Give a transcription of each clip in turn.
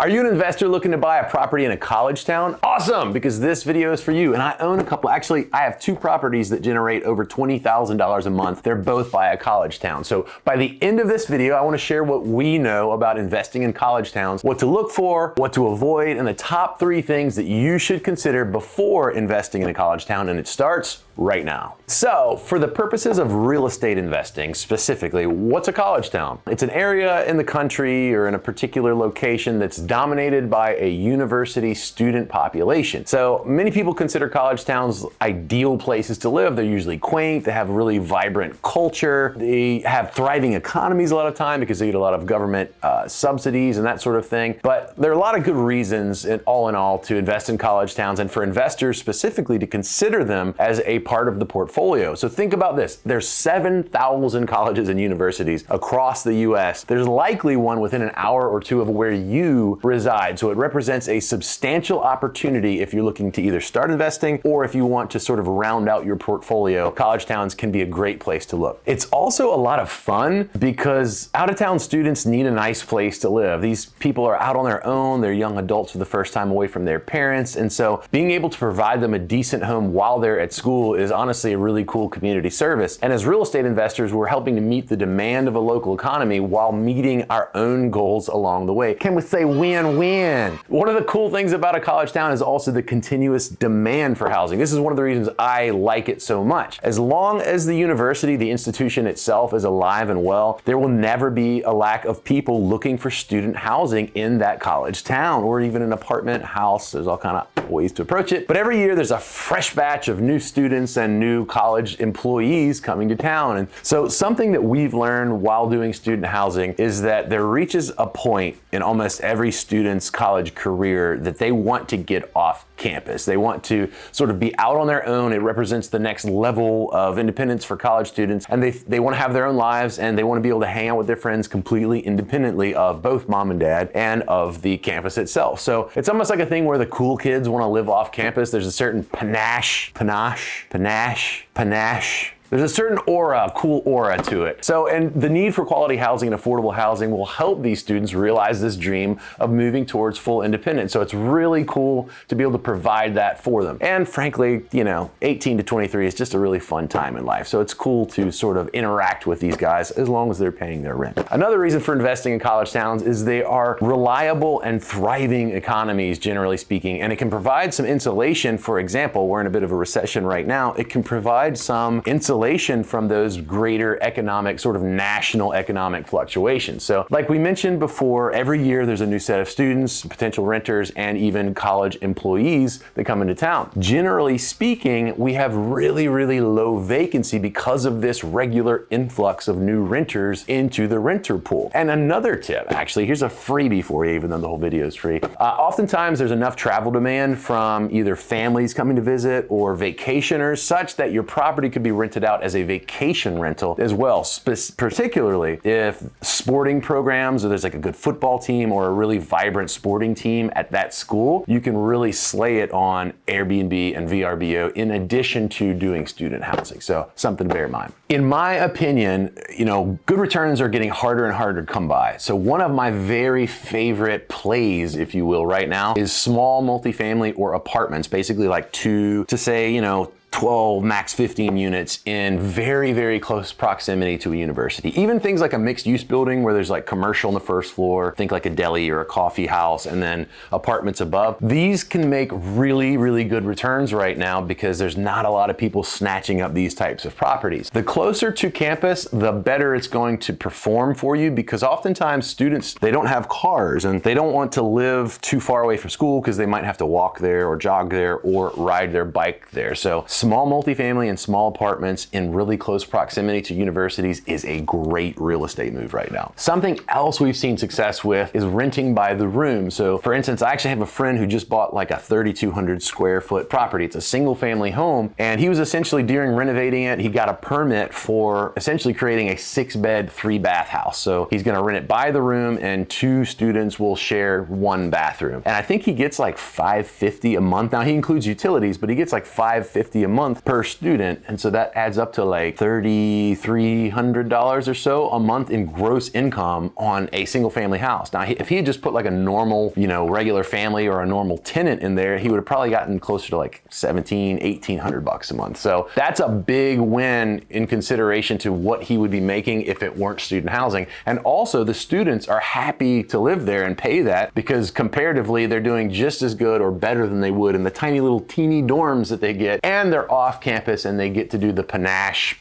Are you an investor looking to buy a property in a college town? Awesome, because this video is for you. And I own a couple, actually, I have two properties that generate over $20,000 a month. They're both by a college town. So by the end of this video, I want to share what we know about investing in college towns, what to look for, what to avoid, and the top 3 things that you should consider before investing in a college town. And it starts right now. So for the purposes of real estate investing specifically, what's a college town? It's an area in the country or in a particular location that's dominated by a university student population. So many people consider college towns ideal places to live. They're usually quaint, they have really vibrant culture, they have thriving economies a lot of time because they get a lot of government subsidies and that sort of thing. But there are a lot of good reasons in all to invest in college towns and for investors specifically to consider them as a part of the portfolio. So think about this. There's 7,000 colleges and universities across the US. There's likely one within an hour or two of where you reside. So it represents a substantial opportunity if you're looking to either start investing or if you want to sort of round out your portfolio. College towns can be a great place to look. It's also a lot of fun because out-of-town students need a nice place to live. These people are out on their own. They're young adults for the first time away from their parents. And so being able to provide them a decent home while they're at school is honestly a really cool community service. And as real estate investors, we're helping to meet the demand of a local economy while meeting our own goals along the way. Can we say win-win? One of the cool things about a college town is also the continuous demand for housing. This is one of the reasons I like it so much. As long as the university, the institution itself is alive and well, there will never be a lack of people looking for student housing in that college town or even an apartment house. There's all kind of ways to approach it. But every year there's a fresh batch of new students and new college employees coming to town. And so something that we've learned while doing student housing is that there reaches a point in almost every student's college career that they want to get off campus. They want to sort of be out on their own. It represents the next level of independence for college students. And they want to have their own lives and they want to be able to hang out with their friends completely independently of both mom and dad and of the campus itself. So it's almost like a thing where the cool kids want to live off campus. There's a certain panache. There's a certain aura, cool aura to it. So, and the need for quality housing and affordable housing will help these students realize this dream of moving towards full independence. So it's really cool to be able to provide that for them. And frankly, 18 to 23 is just a really fun time in life. So it's cool to sort of interact with these guys as long as they're paying their rent. Another reason for investing in college towns is they are reliable and thriving economies, generally speaking, and it can provide some insulation. For example, we're in a bit of a recession right now. It can provide some insulation from those greater economic, sort of national economic fluctuations. So like we mentioned before, every year there's a new set of students, potential renters, and even college employees that come into town. Generally speaking, we have really, really low vacancy because of this regular influx of new renters into the renter pool. And another tip, actually, here's a freebie for you, even though the whole video is free. Oftentimes there's enough travel demand from either families coming to visit or vacationers such that your property could be rented out as a vacation rental as well, particularly if sporting programs or there's like a good football team or a really vibrant sporting team at that school, you can really slay it on Airbnb and VRBO in addition to doing student housing. So something to bear in mind. In my opinion, good returns are getting harder and harder to come by. So one of my very favorite plays, if you will, right now is small multifamily or apartments, basically like 2 to say, 12, max 15 units in very, very close proximity to a university. Even things like a mixed use building where there's like commercial on the first floor, think like a deli or a coffee house, and then apartments above. These can make really, really good returns right now because there's not a lot of people snatching up these types of properties. The closer to campus, the better it's going to perform for you because oftentimes students, they don't have cars and they don't want to live too far away from school because they might have to walk there or jog there or ride their bike there. So small multifamily and small apartments in really close proximity to universities is a great real estate move right now. Something else we've seen success with is renting by the room. So for instance, I actually have a friend who just bought like a 3,200 square foot property. It's a single family home. And he was essentially, during renovating it, he got a permit for essentially creating a 6-bed, 3-bath house. So he's gonna rent it by the room and 2 students will share 1 bathroom. And I think he gets like $550 a month. Now he includes utilities, but he gets like $550 a month per student. And so that adds up to like $3,300 or so a month in gross income on a single family house. Now, if he had just put like a normal, regular family or a normal tenant in there, he would have probably gotten closer to like $1,800 a month. So that's a big win in consideration to what he would be making if it weren't student housing. And also the students are happy to live there and pay that because comparatively they're doing just as good or better than they would in the tiny little teeny dorms that they get, and they're off campus and they get to do the panache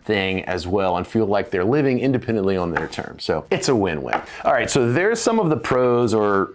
thing as well and feel like they're living independently on their terms. So it's a win-win. All right, so there's some of the pros, or,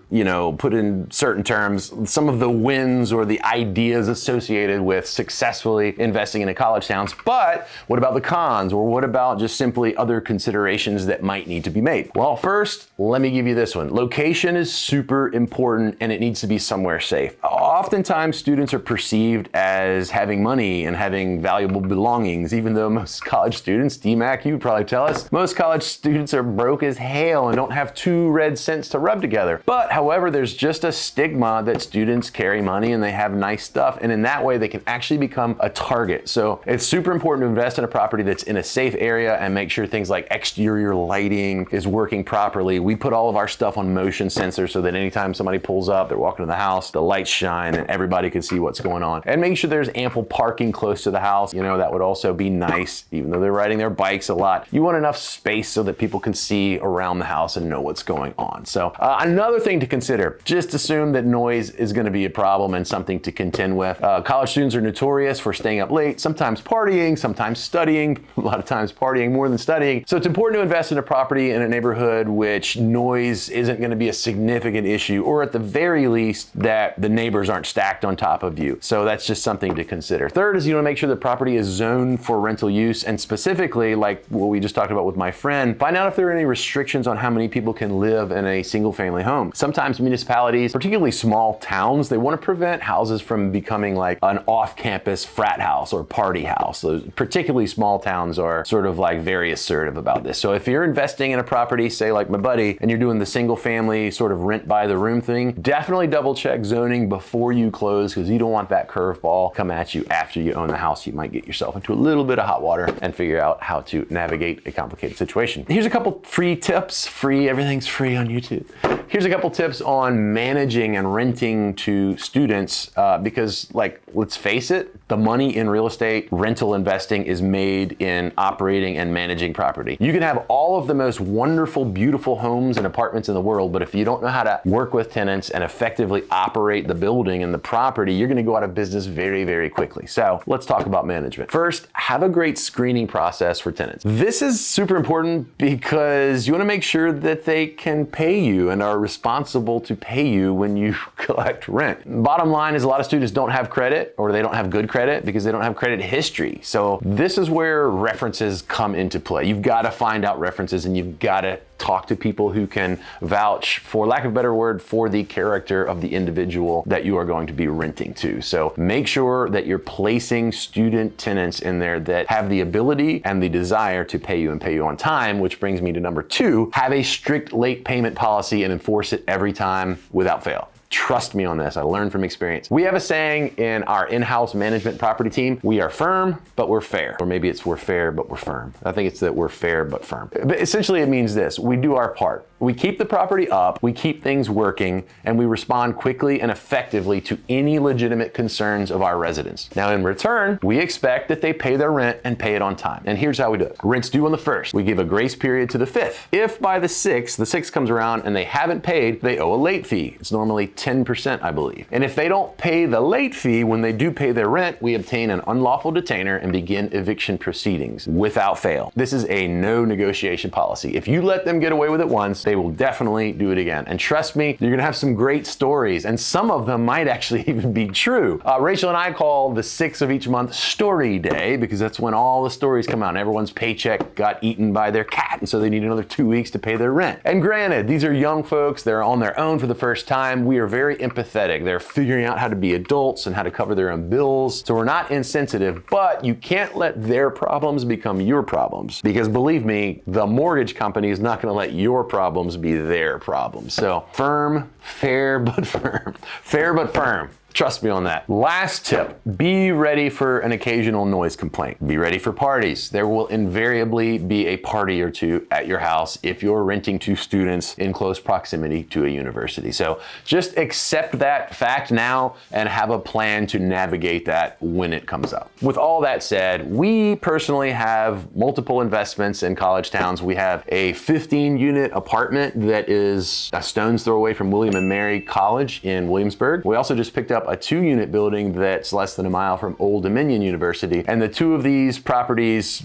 put in certain terms, some of the wins or the ideas associated with successfully investing in a college towns. But what about the cons, or what about just simply other considerations that might need to be made? Well, first, let me give you this one. Location is super important and it needs to be somewhere safe. Oftentimes, students are perceived as having money and having valuable belongings, even though most college students, DMAC, you would probably tell us, most college students are broke as hell and don't have 2 red cents to rub together. But however, there's just a stigma that students carry money and they have nice stuff, and in that way they can actually become a target. So it's super important to invest in a property that's in a safe area and make sure things like exterior lighting is working properly. We put all of our stuff on motion sensors so that anytime somebody pulls up, they're walking to the house, the lights shine and everybody can see what's going on. And make sure there's ample parking close to the house. That would also be nice, even though they're riding their bikes a lot. You want enough space so that people can see around the house and know what's going on. So another thing to consider, just assume that noise is going to be a problem and something to contend with. College students are notorious for staying up late, sometimes partying, sometimes studying, a lot of times partying more than studying. So it's important to invest in a property in a neighborhood which noise isn't going to be a significant issue, or at the very least that the neighbors aren't stacked on top of you. So that's just something to consider. Third is you want to make sure the property is zoned for rental use, and specifically, like what we just talked about with my friend, find out if there are any restrictions on how many people can live in a single family home. Sometimes municipalities, particularly small towns, they want to prevent houses from becoming like an off-campus frat house or party house. Those particularly small towns are sort of like very assertive about this. So if you're investing in a property, say like my buddy, and you're doing the single family sort of rent by the room thing, definitely double check zoning before you close, because you don't want that curveball come at you after you own the house. You might get yourself into a little bit of hot water and figure out how to navigate a complicated situation. Here's a couple free tips. Everything's free on YouTube. Here's a couple tips on managing and renting to students because, let's face it, the money in real estate rental investing is made in operating and managing property. You can have all of the most wonderful, beautiful homes and apartments in the world, but if you don't know how to work with tenants and effectively operate the building and the property, you're going to go out of business very, very quickly. So let's talk about management. First, have a great screening process for tenants. This is super important because you want to make sure that they can pay you and are responsible to pay you when you collect rent. Bottom line is a lot of students don't have credit, or they don't have good credit because they don't have credit history. So this is where references come into play. You've got to find out references, and you've got to talk to people who can vouch, for lack of a better word, for the character of the individual that you are going to be renting to. So make sure that you're placing student tenants in there that have the ability and the desire to pay you and pay you on time, which brings me to number 2, have a strict late payment policy and enforce it every time without fail. Trust me on this. I learned from experience. We have a saying in our in-house management property team: we are firm, but we're fair. Or maybe it's we're fair, but we're firm. I think it's that we're fair, but firm. But essentially it means this: we do our part. We keep the property up, we keep things working, and we respond quickly and effectively to any legitimate concerns of our residents. Now in return, we expect that they pay their rent and pay it on time. And here's how we do it. Rent's due on the 1st. We give a grace period to the 5th. If by the 6th comes around and they haven't paid, they owe a late fee. It's normally 10%, I believe. And if they don't pay the late fee when they do pay their rent, we obtain an unlawful detainer and begin eviction proceedings without fail. This is a no negotiation policy. If you let them get away with it once, they will definitely do it again. And trust me, you're gonna have some great stories, and some of them might actually even be true. Rachel and I call the 6th of each month Story Day, because that's when all the stories come out and everyone's paycheck got eaten by their cat, and so they need another 2 weeks to pay their rent. And granted, these are young folks, they're on their own for the first time. We are very empathetic. They're figuring out how to be adults and how to cover their own bills. So we're not insensitive, but you can't let their problems become your problems, because believe me, the mortgage company is not gonna let your problems be their problems. So firm, fair, but firm. Fair, but firm. Trust me on that. Last tip, be ready for an occasional noise complaint. Be ready for parties. There will invariably be a party or two at your house if you're renting to students in close proximity to a university. So just accept that fact now and have a plan to navigate that when it comes up. With all that said, we personally have multiple investments in college towns. We have a 15-unit apartment that is a stone's throw away from William and Mary College in Williamsburg. We also just picked up a 2-unit building that's less than a mile from Old Dominion University. And the two of these properties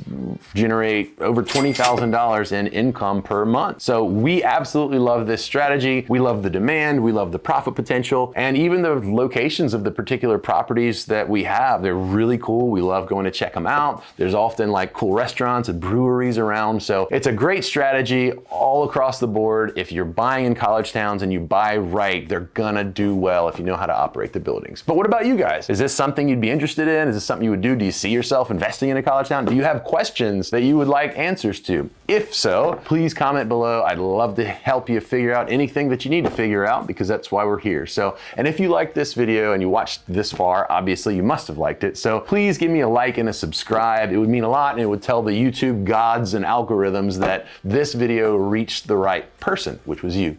generate over $20,000 in income per month. So we absolutely love this strategy. We love the demand, we love the profit potential, and even the locations of the particular properties that we have. They're really cool. We love going to check them out. There's often like cool restaurants and breweries around. So it's a great strategy all across the board. If you're buying in college towns and you buy right, they're gonna do well if you know how to operate the buildings. But what about you guys? Is this something you'd be interested in? Is this something you would do? Do you see yourself investing in a college town? Do you have questions that you would like answers to? If so, please comment below. I'd love to help you figure out anything that you need to figure out, because that's why we're here. So, and if you liked this video and you watched this far, obviously you must have liked it. So please give me a like and a subscribe. It would mean a lot, and it would tell the YouTube gods and algorithms that this video reached the right person, which was you.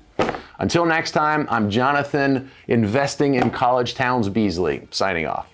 Until next time, I'm Jonathan, investing in college towns Beasley, signing off.